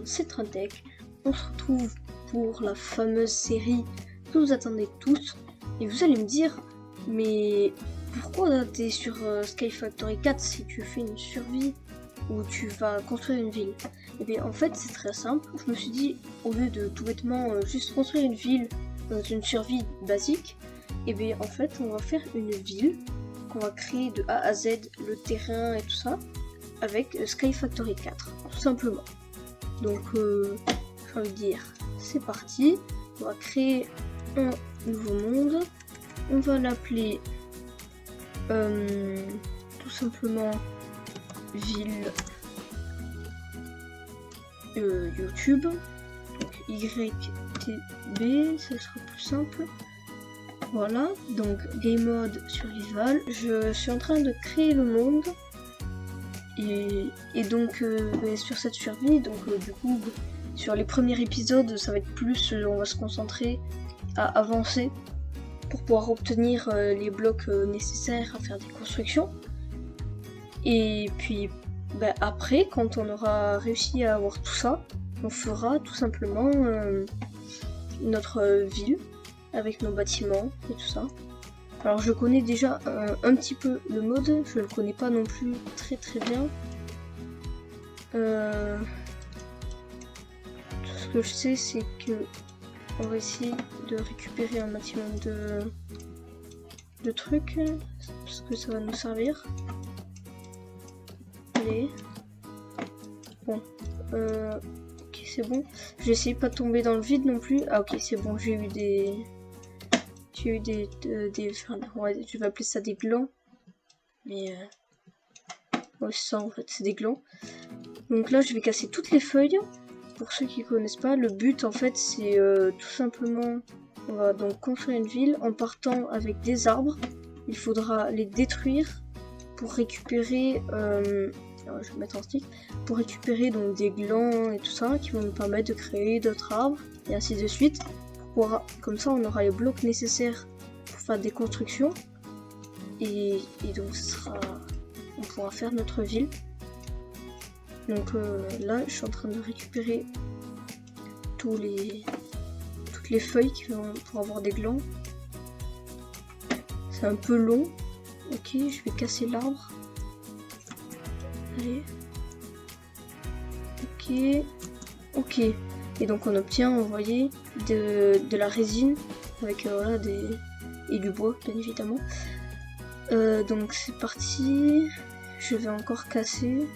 c'est Trintech. On se retrouve pour la fameuse série que vous attendez tous. Et vous allez me dire, mais pourquoi t'es sur Sky Factory 4 si tu fais une survie où tu vas construire une ville? Et bien en fait c'est très simple. Je me suis dit, au lieu de tout bêtement juste construire une ville dans une survie basique, et bien en fait on va faire une ville qu'on va créer de A à Z, le terrain et tout ça, avec Sky Factory 4, tout simplement. Donc j'ai envie de dire, c'est parti. On va créer un nouveau monde. On va l'appeler tout simplement ville YouTube. Donc YTB, ça sera plus simple. Voilà, donc Game Mode Survival. Je suis en train de créer le monde. Et donc sur cette survie, donc du coup sur les premiers épisodes ça va être plus, on va se concentrer à avancer pour pouvoir obtenir les blocs nécessaires à faire des constructions. Et puis après, quand on aura réussi à avoir tout ça, on fera tout simplement notre ville avec nos bâtiments et tout ça. Alors je connais déjà un petit peu le mode, je le connais pas non plus très bien. Tout ce que je sais c'est que on va essayer de récupérer un maximum de trucs parce que ça va nous servir. Allez. Bon. Ok, c'est bon. J'ai essayé de pas tomber dans le vide non plus. Ah ok, c'est bon, j'ai eu des... ouais, je vais appeler ça des glands. Mais ouais, c'est ça en fait, c'est des glands. Donc là je vais casser toutes les feuilles. Pour ceux qui connaissent pas, le but en fait c'est tout simplement, on va donc construire une ville en partant avec des arbres. Il faudra les détruire pour récupérer, alors, je vais mettre en stick, pour récupérer donc des glands et tout ça qui vont nous permettre de créer d'autres arbres et ainsi de suite. Comme ça on aura les blocs nécessaires pour faire des constructions et donc on pourra faire notre ville. Donc là je suis en train de récupérer toutes les feuilles pour avoir des glands. C'est un peu long. Ok, je vais casser l'arbre. Allez. Ok. Et donc on obtient, vous voyez, de la résine avec voilà, et du bois, bien évidemment. Donc c'est parti. Je vais encore casser.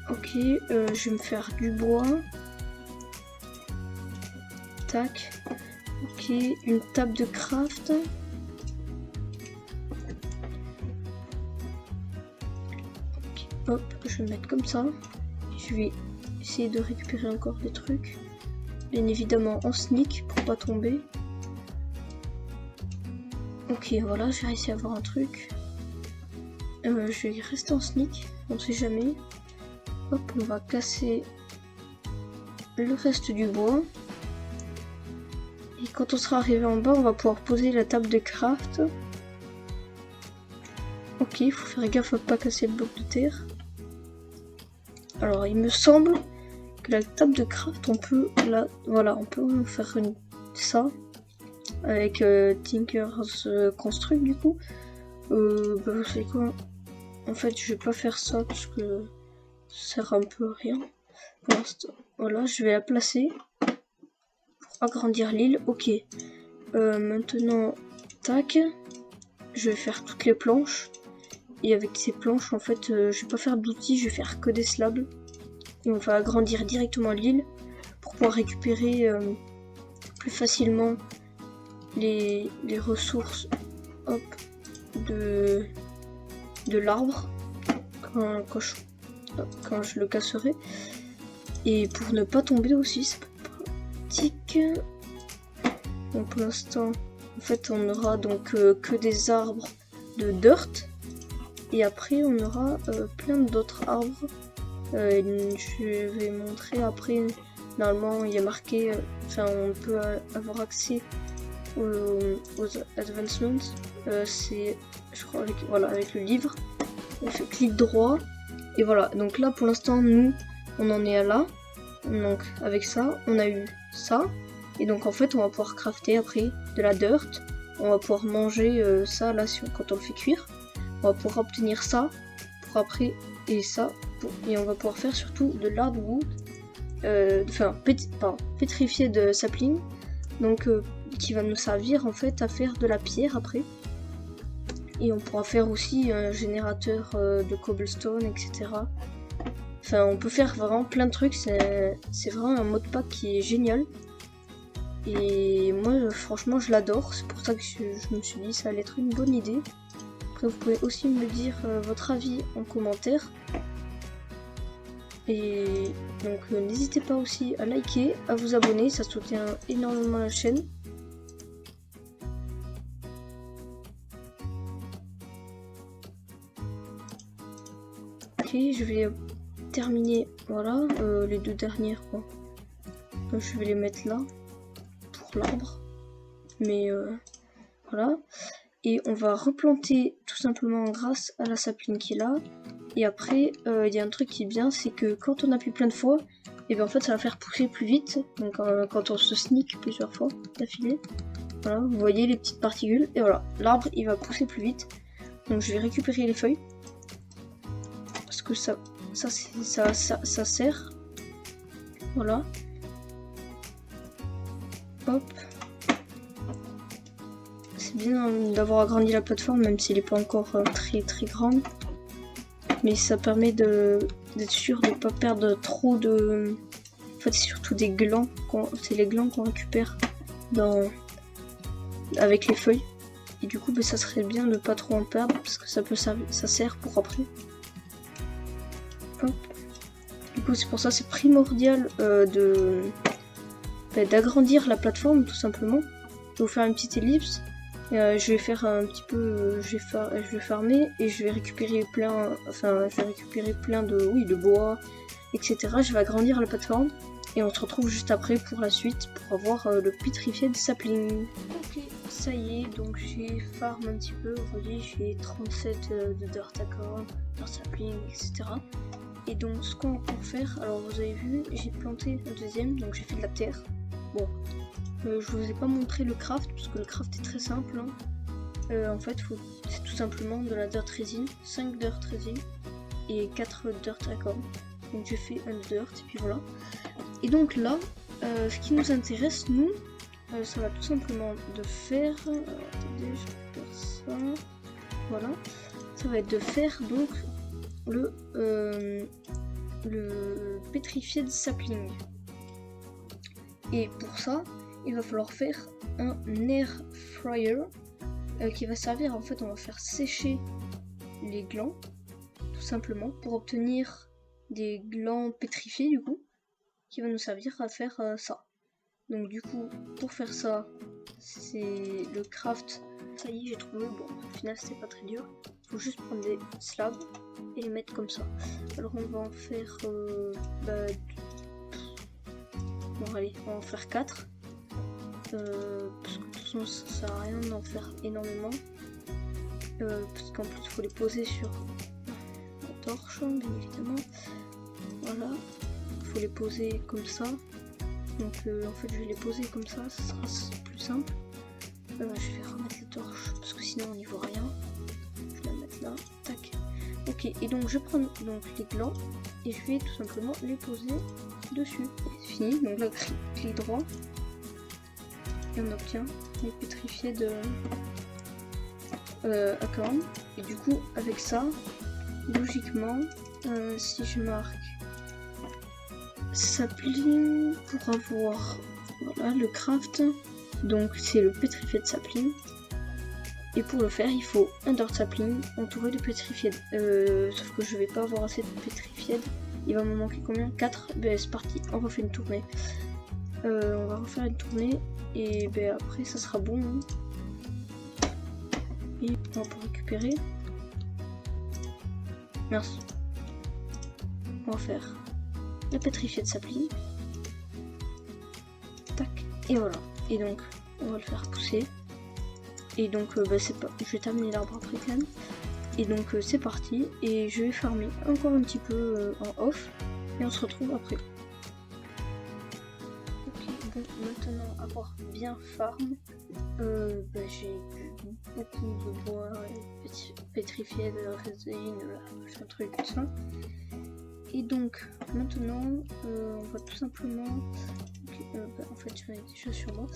Ok, je vais me faire du bois. Tac. Ok, une table de craft. Okay, hop, je vais mettre comme ça. Je vais essayer de récupérer encore des trucs. Bien évidemment en sneak pour pas tomber. Ok, voilà, j'ai réussi à avoir un truc. Je vais rester en sneak, on sait jamais. Hop, on va casser le reste du bois. Et quand on sera arrivé en bas, on va pouvoir poser la table de craft. Ok, il faut faire gaffe à pas casser le bloc de terre. Alors, il me semble que la table de craft, on peut on peut faire ça avec Tinker's Construct du coup. Vous savez quoi? En fait, je vais pas faire ça parce que ça sert un peu à rien pour l'instant. Voilà, je vais la placer pour agrandir l'île. Ok. Maintenant, tac. Je vais faire toutes les planches. Et avec ces planches, en fait, je vais pas faire d'outils, je vais faire que des slabs. Et on va agrandir directement l'île pour pouvoir récupérer plus facilement les ressources de l'arbre quand je le casserai. Et pour ne pas tomber aussi, c'est pratique. Donc pour l'instant, en fait, on aura donc que des arbres de dirt. Et après, on aura plein d'autres arbres. Je vais montrer après. Normalement, il y a marqué, on peut avoir accès aux advancements. C'est, je crois, avec le livre. On fait clic droit. Et voilà. Donc là, pour l'instant, nous, on en est à là. Donc avec ça, on a eu ça. Et donc en fait, on va pouvoir crafter après de la dirt. On va pouvoir manger ça là quand on le fait cuire. On va pouvoir obtenir ça pour après et ça. Et on va pouvoir faire surtout de l'hardwood. Pétrifié de sapling. Donc qui va nous servir en fait à faire de la pierre après. Et on pourra faire aussi un générateur de cobblestone, etc. Enfin, on peut faire vraiment plein de trucs. C'est vraiment un mode pack qui est génial. Et moi, franchement, je l'adore. C'est pour ça que je me suis dit ça allait être une bonne idée. Après, vous pouvez aussi me dire votre avis en commentaire. Et donc, n'hésitez pas aussi à liker, à vous abonner. Ça soutient énormément la chaîne. Ok, je vais terminer, voilà, les deux dernières, quoi. Donc, je vais les mettre là, pour l'arbre. Mais voilà. Et on va replanter tout simplement grâce à la sapling qui est là. Et après, il y a un truc qui est bien, c'est que quand on appuie plein de fois, et bien en fait ça va faire pousser plus vite. Donc quand on se sneak plusieurs fois d'affilée. Voilà, vous voyez les petites particules. Et voilà, l'arbre il va pousser plus vite. Donc je vais récupérer les feuilles. Parce que ça sert. Voilà. Hop. C'est bien d'avoir agrandi la plateforme, même s'il n'est pas encore très très grande. Mais ça permet d'être sûr de ne pas perdre trop de... En fait, c'est surtout des glands. C'est les glands qu'on récupère avec les feuilles. Et du coup, ça serait bien de ne pas trop en perdre, parce que ça sert pour après. Hop. Du coup, c'est pour ça c'est primordial d'agrandir la plateforme, tout simplement. Je vais vous faire une petite ellipse. Je vais faire un petit peu, je vais farmer et je vais récupérer plein de bois, etc. Je vais agrandir la plateforme et on se retrouve juste après pour la suite pour avoir le pétrifié de sapling. Ok, ça y est, donc j'ai farm un petit peu, vous voyez j'ai 37 de dirt acorn, dirt sapling, etc. Et donc ce qu'on va pouvoir faire, alors vous avez vu, j'ai planté un deuxième, donc j'ai fait de la terre. Bon. Je vous ai pas montré le craft parce que le craft est très simple. Hein. En fait, c'est tout simplement de la dirt resin, 5 dirt resin et 4 dirt acorn. Donc j'ai fait un dirt et puis voilà. Et donc là, ce qui nous intéresse, nous, ça va tout simplement de faire. Attendez, je vais faire ça. Voilà. Ça va être de faire donc le pétrifié de sapling. Et pour ça, il va falloir faire un air fryer qui va servir, en fait on va faire sécher les glands tout simplement pour obtenir des glands pétrifiés du coup qui va nous servir à faire ça. Donc du coup pour faire ça c'est le craft. Ça y est, j'ai trouvé. Bon, au final c'était pas très dur, il faut juste prendre des slabs et les mettre comme ça. Alors on va en faire bon allez, on va en faire 4. Parce que de toute façon ça sert à rien d'en faire énormément. Parce qu'en plus il faut les poser sur la torche, bien évidemment. Voilà, il faut les poser comme ça. Donc en fait je vais les poser comme ça, ça sera plus simple. Je vais remettre la torche parce que sinon on n'y voit rien. Je vais la mettre là, tac. Ok, et donc je prends donc les glands et je vais tout simplement les poser dessus. Et c'est fini, donc là clic droit. Et on obtient les pétrifiés de acorn. Et du coup avec ça, logiquement, si je marque sapling pour avoir voilà, le craft, donc c'est le pétrifié de sapling. Et pour le faire, il faut un dirt sapling entouré de pétrified. Sauf que je vais pas avoir assez de pétrified. Il va me manquer combien? 4. Ben c'est parti, on refait une tournée. On va refaire une tournée et ben après ça sera bon. Hein. Et on va pouvoir récupérer. Merci. On va faire la pétrifiée de sapling. Tac. Et voilà. Et donc on va le faire pousser. Et donc c'est pas. Je vais terminer l'arbre après quand même. Et donc c'est parti. Et je vais farmer encore un petit peu en off. et on se retrouve après. Ok, bon, maintenant avoir bien farm, j'ai beaucoup de bois pétrifié de résine, un truc tout ça. Et donc maintenant on va tout simplement, en fait j'en ai déjà sur moi,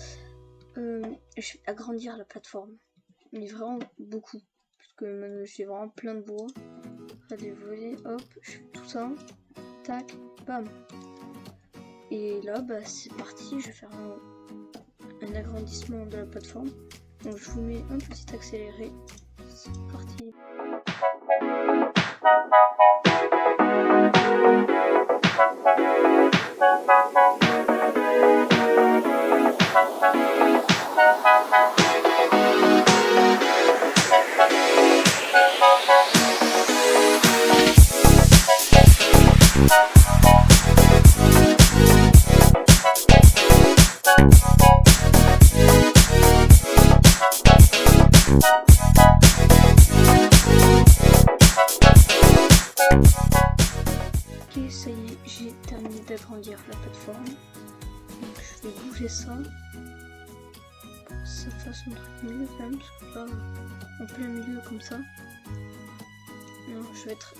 je vais agrandir la plateforme, mais vraiment beaucoup, parce que j'ai vraiment plein de bois. À dévoiler, hop, je fais tout ça, tac, bam. Et là, c'est parti, je vais faire un agrandissement de la plateforme. Donc je vous mets un petit accéléré, c'est parti. Ok, ça y est, j'ai terminé d'agrandir la plateforme. Donc je vais bouger ça. Ça fasse un truc mieux quand même, parce que là, en plein milieu comme ça. Non, je vais être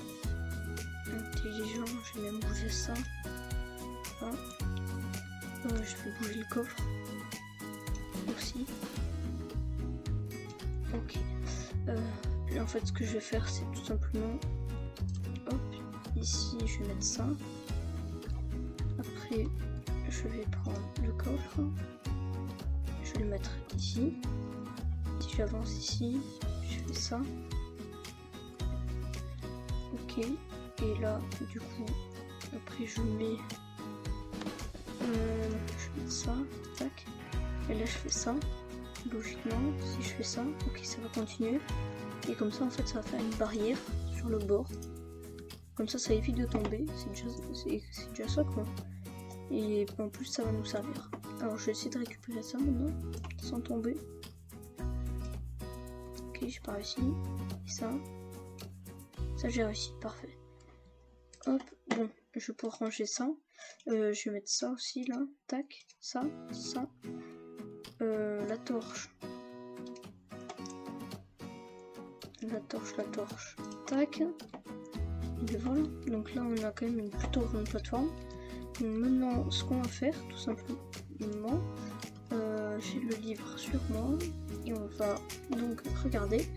intelligent, je vais même bouger ça. Ah. Je vais bouger le coffre aussi. Ok. Là, en fait, ce que je vais faire, c'est tout simplement, hop, ici, je vais mettre ça. Après, je vais prendre le coffre. Je vais le mettre ici. Si j'avance ici, je fais ça. Ok. Et là, du coup, après, je mets ça, tac. Et là, je fais ça. Logiquement, si je fais ça, ok, ça va continuer. Et comme ça, en fait, ça va faire une barrière sur le bord. Comme ça évite de tomber. C'est déjà ça, quoi. Et en plus, ça va nous servir. Alors, je vais essayer de récupérer ça maintenant, sans tomber. Ok, j'ai pas réussi. Et ça j'ai réussi, parfait. Hop, bon, je vais pouvoir ranger ça. Je vais mettre ça aussi, là. Tac, ça. La torche. La torche. Tac. Et voilà. Donc là, on a quand même une plutôt grande plateforme. Donc maintenant, ce qu'on va faire, tout simplement, j'ai le livre sur moi. Et on va donc regarder.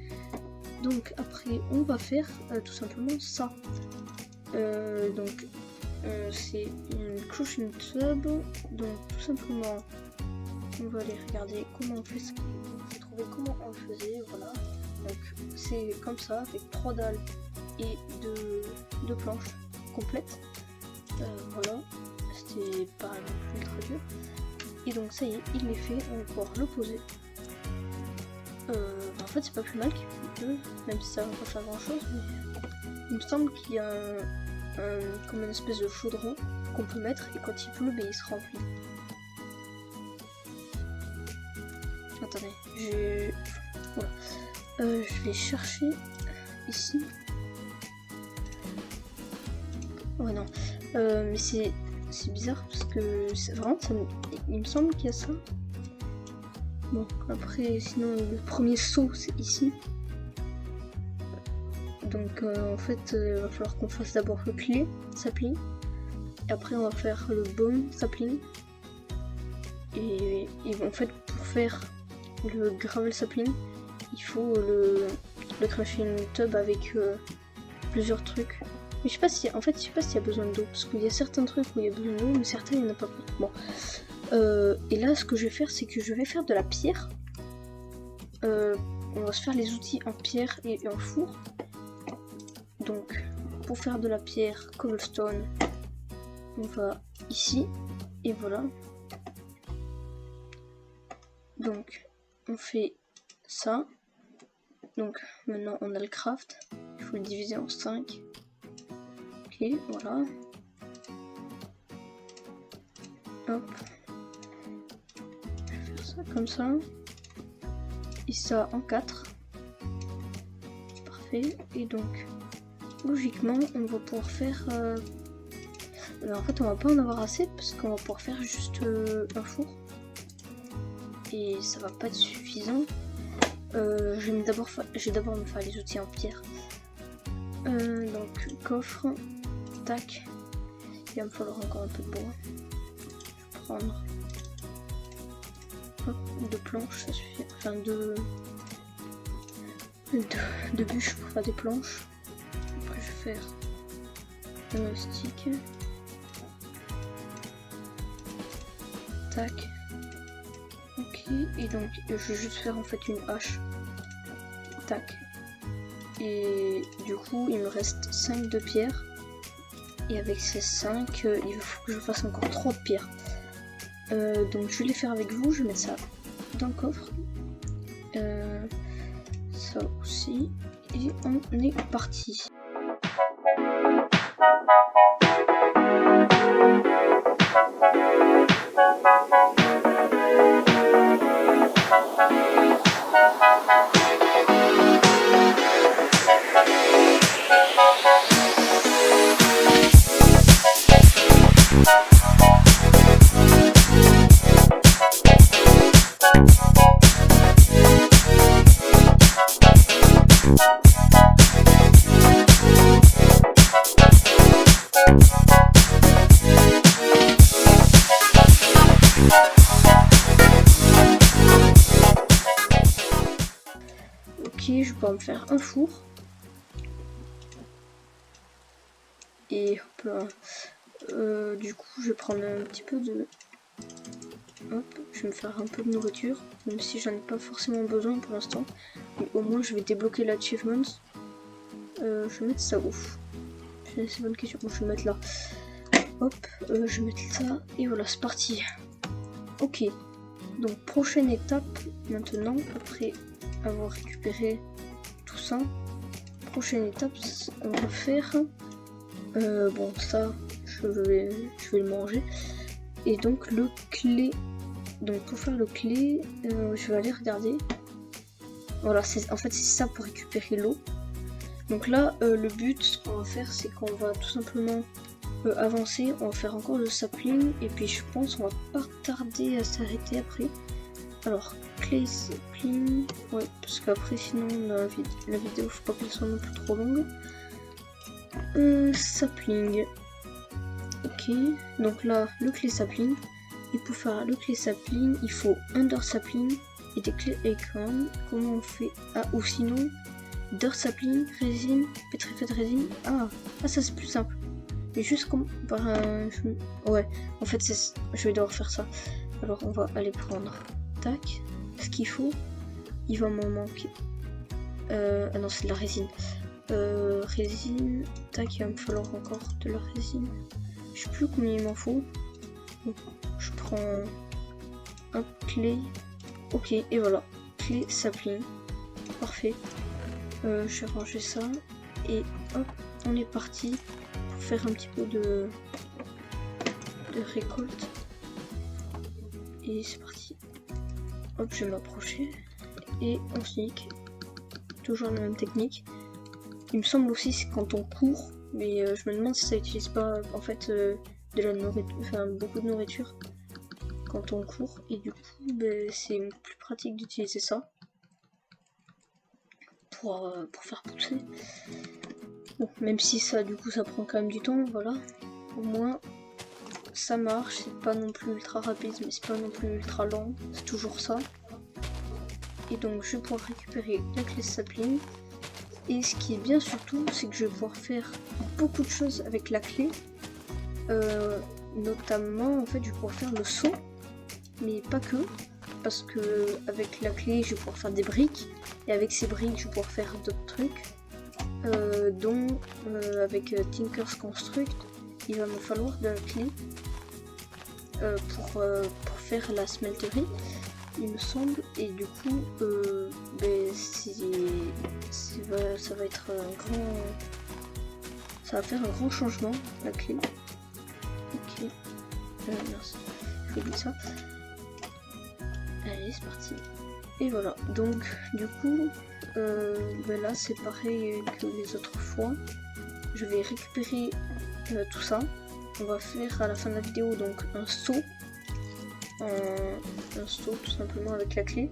Donc après, on va faire tout simplement ça. C'est une crushing tub. Donc tout simplement, on va aller regarder comment on fait ça. On va trouver comment on le faisait, voilà. Donc c'est comme ça, avec 3 dalles et 2 planches complètes. Voilà, c'était pas ultra dur. Et donc ça y est, il est fait, on va pouvoir le poser. En fait c'est pas plus mal qu'il pleut, même si ça va pas faire grand chose, mais il me semble qu'il y a comme une espèce de chaudron qu'on peut mettre, et quand il pleut, il se remplit. Attendez, voilà. Je vais chercher ici. Ouais non, mais c'est bizarre parce que c'est vraiment il me semble qu'il y a ça. Bon, après, sinon, le premier saut, c'est ici. Donc, en fait, il va falloir qu'on fasse d'abord le clé sapling. Et après, on va faire le bone sapling. Et en fait, pour faire le gravel sapling, il faut le crushing tub avec plusieurs trucs. Mais je sais pas si, en fait, je sais pas s'il y a besoin d'eau. Parce qu'il y a certains trucs où il y a besoin d'eau, mais certains, il n'y en a pas. Bon. Et là, ce que je vais faire, c'est que je vais faire de la pierre. On va se faire les outils en pierre et en four. Donc, pour faire de la pierre cobblestone, on va ici. Et voilà. Donc, on fait ça. Donc, maintenant, on a le craft. Il faut le diviser en 5. Ok, voilà. Hop. Comme ça, et ça en 4. Parfait. Et donc, logiquement, on va pouvoir faire Mais en fait on va pas en avoir assez parce qu'on va pouvoir faire juste un four. Et ça va pas être suffisant. Je vais d'abord me faire les outils en pierre. Donc coffre, tac. Il va me falloir encore un peu de bois. Je vais prendre deux planches, ça suffit. Enfin deux bûches pour faire des planches. Après je vais faire un stick. Tac. Ok, et donc je vais juste faire en fait une hache. Tac. Et du coup il me reste 5 de pierre. Et avec ces 5, il faut que je fasse encore 3 de pierre. Donc je vais les faire avec vous, je vais mettre ça dans le coffre. Ça aussi. Et on est parti. Je peux me faire un four et hop là. Du coup je vais prendre un petit peu de je vais me faire un peu de nourriture, même si j'en ai pas forcément besoin pour l'instant, mais au moins je vais débloquer l'achievement. Je vais mettre ça où? C'est une bonne question. Je vais mettre là. Hop, je vais mettre ça et voilà, c'est parti. Ok, donc prochaine étape maintenant, après avoir récupéré tout ça, prochaine étape, on va faire bon, ça je vais le manger, et donc le clé. Donc pour faire le clé, je vais aller regarder. Voilà, en fait c'est ça pour récupérer l'eau. Donc là le but, ce qu'on va faire, c'est qu'on va tout simplement avancer. On va faire encore le sapling et puis je pense qu'on va pas tarder à s'arrêter après. Alors clé sapling, ouais, parce qu'après sinon la vidéo faut pas qu'elle soit non plus trop longue. Sapling. Ok, donc là le clé sapling. Et pour faire le clé sapling, il faut un dirt sapling et des clés acorn. Comment on fait? Ah, ou sinon dirt sapling, résine, pétrifié de résine. Ah ça c'est plus simple. Mais juste comme par un... Ouais, en fait je vais devoir faire ça. Alors on va aller prendre, tac, ce qu'il faut. Il va m'en manquer. Ah non, c'est de la résine. Résine, tac, il va me falloir encore de la résine. Je sais plus combien il m'en faut. Donc, je prends un clé. Ok, et voilà, clé sapling. Parfait. Je vais ranger ça. Et hop, on est parti pour faire un petit peu de récolte. Et c'est parti. Hop, je vais m'approcher. Et on sneak. Toujours la même technique. Il me semble aussi c'est quand on court. Mais je me demande si ça utilise pas en fait de la nourriture, enfin beaucoup de nourriture quand on court, et du coup c'est plus pratique d'utiliser ça pour faire pousser. Bon, même si ça du coup ça prend quand même du temps, voilà, au moins ça marche. C'est pas non plus ultra rapide, mais c'est pas non plus ultra lent, c'est toujours ça. Et donc je vais pouvoir récupérer la clé sapling. Et ce qui est bien surtout, c'est que je vais pouvoir faire beaucoup de choses avec la clé. Notamment, en fait, je vais pouvoir faire le saut. Mais pas que. Parce que avec la clé, je vais pouvoir faire des briques. Et avec ces briques, je vais pouvoir faire d'autres trucs. Dont, avec Tinker's Construct, il va me falloir de la clé pour faire la smelterie, il me semble, et du coup ça va être un grand, ça va faire un grand changement, la clé. Ok, merci, je vais ça. Allez, c'est parti. Et voilà, donc du coup là c'est pareil que les autres fois, je vais récupérer tout ça on va faire à la fin de la vidéo donc un saut. Un saut tout simplement avec la clé.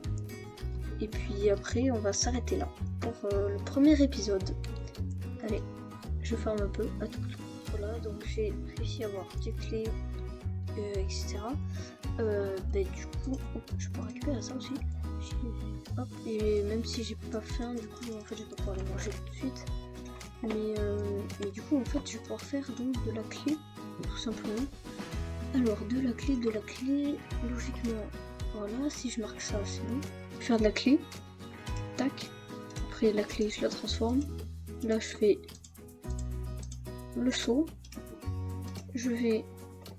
Et puis après on va s'arrêter là pour le premier épisode. Allez, je ferme un peu à tout. Voilà, donc j'ai réussi à avoir des clés, etc. Du coup, je peux récupérer ça aussi. Hop, et même si j'ai pas faim, du coup en fait je vais pas pouvoir les manger tout de suite. Mais du coup en fait je vais pouvoir faire donc de la clé, tout simplement. Alors de la clé, logiquement, voilà, si je marque ça c'est bon. Faire de la clé, tac. Après la clé je la transforme. Là je fais le seau. Je vais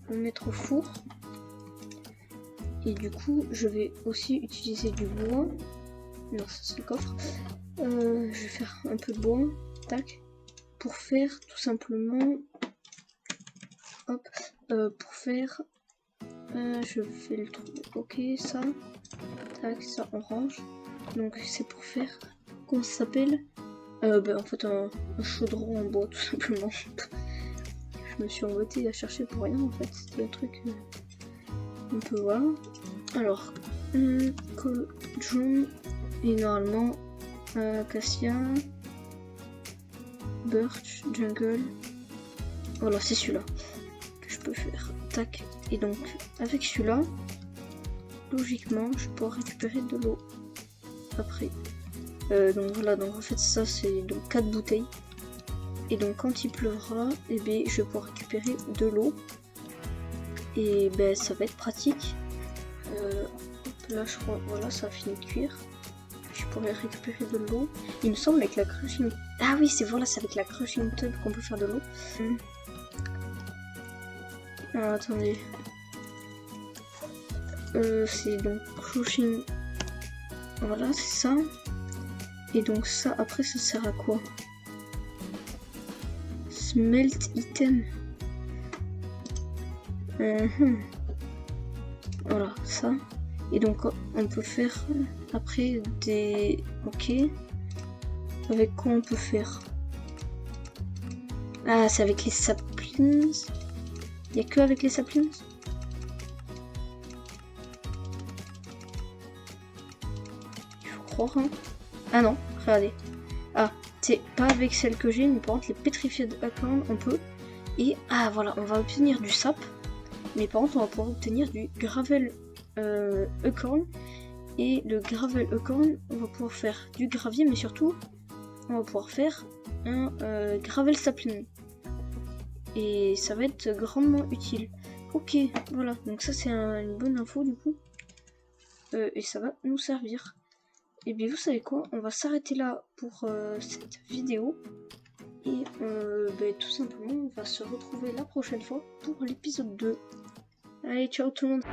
le mettre au four. Et du coup je vais aussi utiliser du bois. Non, ça c'est le coffre. Je vais faire un peu de bois, tac, pour faire tout simplement, hop, pour faire, je fais le trou, ok, ça, tac, ça on range. Donc c'est pour faire, comment ça s'appelle, en fait un chaudron en bois tout simplement. Je me suis embêtée à chercher pour rien en fait, c'était un truc un peu voilà. Alors, coal drum. Et normalement, Acacia, Birch, Jungle. Voilà, c'est celui-là que je peux faire. Tac. Et donc, avec celui-là, logiquement, je peux récupérer de l'eau. Après. Donc voilà, donc en fait, ça c'est donc 4 bouteilles. Et donc, quand il pleuvra, eh bien, je vais pouvoir récupérer de l'eau. Et ben, ça va être pratique. Là, je crois, voilà, ça a fini de cuire. Je pourrais récupérer de l'eau. Il me semble avec la crushing. Ah oui, c'est voilà, c'est avec la crushing tub qu'on peut faire de l'eau. Alors attendez. C'est donc crushing. Voilà, c'est ça. Et donc ça, après, ça sert à quoi? Smelt item. Voilà, ça. Et donc on peut faire après des... Ok. Avec quoi on peut faire? Ah, c'est avec les saplings. Il n'y a que avec les saplings? Il faut croire, hein. Ah non, regardez. Ah, c'est pas avec celle que j'ai, mais par contre les petrified acorn on peut. Et ah voilà, on va obtenir du sap. Mais par contre on va pouvoir obtenir du gravel acorn. Et le gravel acorn, on va pouvoir faire du gravier, mais surtout on va pouvoir faire un gravel sapling. Et ça va être grandement utile. Ok, voilà, donc ça c'est une bonne info du coup. Et ça va nous servir. Et bien vous savez quoi, on va s'arrêter là pour cette vidéo. Et tout simplement on va se retrouver la prochaine fois pour l'épisode 2. Allez, ciao tout le monde.